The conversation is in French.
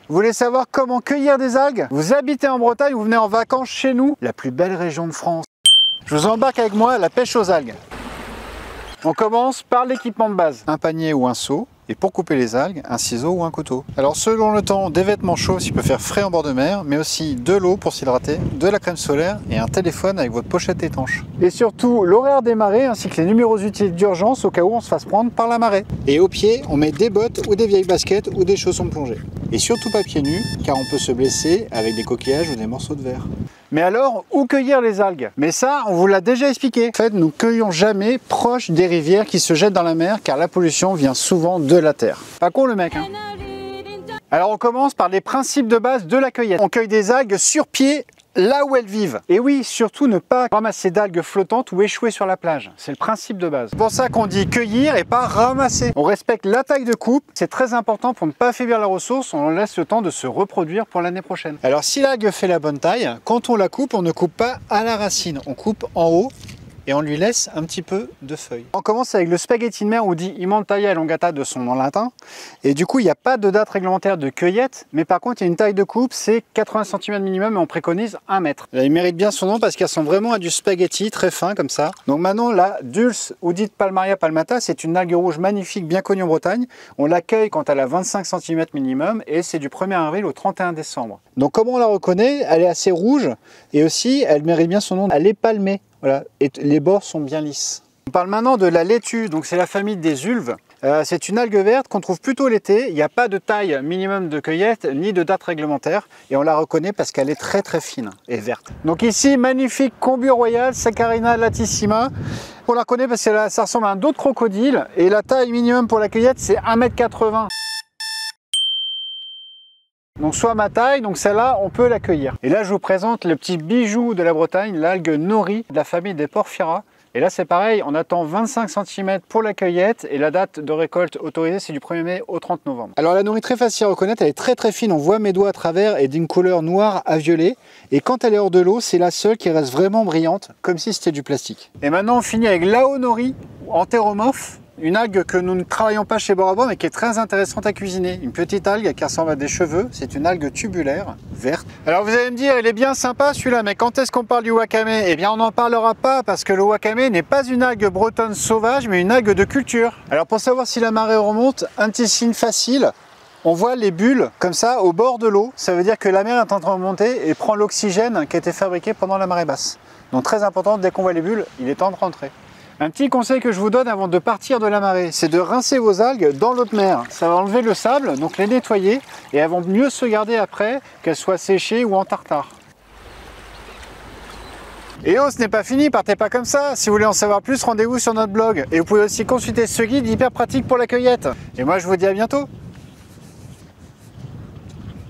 Vous voulez savoir comment cueillir des algues? Vous habitez en Bretagne ou vous venez en vacances chez nous, la plus belle région de France. Je vous embarque avec moi à la pêche aux algues. On commence par l'équipement de base, un panier ou un seau. Et pour couper les algues, un ciseau ou un couteau. Alors selon le temps, des vêtements chauds s'il peut faire frais en bord de mer, mais aussi de l'eau pour s'hydrater, de la crème solaire et un téléphone avec votre pochette étanche. Et surtout l'horaire des marées ainsi que les numéros utiles d'urgence au cas où on se fasse prendre par la marée. Et au pied, on met des bottes ou des vieilles baskets ou des chaussons de plongée. Et surtout pas pieds nus, car on peut se blesser avec des coquillages ou des morceaux de verre. Mais alors, où cueillir les algues? Mais ça, on vous l'a déjà expliqué. En fait, nous cueillons jamais proche des rivières qui se jettent dans la mer, car la pollution vient souvent de la terre. Pas con le mec, hein? Alors on commence par les principes de base de la cueillette. On cueille des algues sur pied, là où elles vivent. Et oui, surtout ne pas ramasser d'algues flottantes ou échouer sur la plage. C'est le principe de base. C'est pour ça qu'on dit cueillir et pas ramasser. On respecte la taille de coupe. C'est très important pour ne pas affaiblir la ressource. On laisse le temps de se reproduire pour l'année prochaine. Alors si l'algue fait la bonne taille, quand on la coupe, on ne coupe pas à la racine. On coupe en haut. Et on lui laisse un petit peu de feuilles. On commence avec le spaghetti de mer, ou dit Emmentailla elongata de son nom latin. Et du coup, il n'y a pas de date réglementaire de cueillette, mais par contre, il y a une taille de coupe, c'est 80 cm minimum et on préconise 1 mètre. Là, il mérite bien son nom parce qu'elle ressemble vraiment à du spaghetti, très fin comme ça. Donc maintenant, la Dulce, ou dite Palmaria palmata, c'est une algue rouge magnifique, bien connue en Bretagne. On l'accueille quand elle a 25 cm minimum et c'est du 1er avril au 31 décembre. Donc comment on la reconnaît? Elle est assez rouge et aussi, elle mérite bien son nom, elle est palmée. Voilà, et les bords sont bien lisses. On parle maintenant de la laitue, donc c'est la famille des ulves. C'est une algue verte qu'on trouve plutôt l'été. Il n'y a pas de taille minimum de cueillette ni de date réglementaire et on la reconnaît parce qu'elle est très très fine et verte. Donc ici, magnifique Combure royale, Saccharina latissima. On la reconnaît parce que ça ressemble à un autre crocodile et la taille minimum pour la cueillette c'est 1,80 m. Donc soit ma taille, donc celle-là on peut l'accueillir. Et là je vous présente le petit bijou de la Bretagne, l'algue nori de la famille des Porphyra. Et là c'est pareil, on attend 25 cm pour la cueillette et la date de récolte autorisée c'est du 1er mai au 30 novembre. Alors la nori très facile à reconnaître, elle est très très fine, on voit mes doigts à travers et d'une couleur noire à violet. Et quand elle est hors de l'eau, c'est la seule qui reste vraiment brillante, comme si c'était du plastique. Et maintenant on finit avec l'Aonori, Enteromorphe. Une algue que nous ne travaillons pas chez Bord à Bois mais qui est très intéressante à cuisiner. Une petite algue qui ressemble à des cheveux, c'est une algue tubulaire, verte. Alors vous allez me dire, il est bien sympa celui-là, mais quand est-ce qu'on parle du wakame? Eh bien on n'en parlera pas parce que le wakame n'est pas une algue bretonne sauvage mais une algue de culture. Alors pour savoir si la marée remonte, un petit signe facile, on voit les bulles comme ça au bord de l'eau. Ça veut dire que la mer est en train de remonter et prend l'oxygène qui a été fabriqué pendant la marée basse. Donc très important, dès qu'on voit les bulles, il est temps de rentrer. Un petit conseil que je vous donne avant de partir de la marée, c'est de rincer vos algues dans l'eau de mer. Ça va enlever le sable, donc les nettoyer, et elles vont mieux se garder après, qu'elles soient séchées ou en tartare. Et oh, ce n'est pas fini, partez pas comme ça. Si vous voulez en savoir plus, rendez-vous sur notre blog. Et vous pouvez aussi consulter ce guide hyper pratique pour la cueillette. Et moi, je vous dis à bientôt.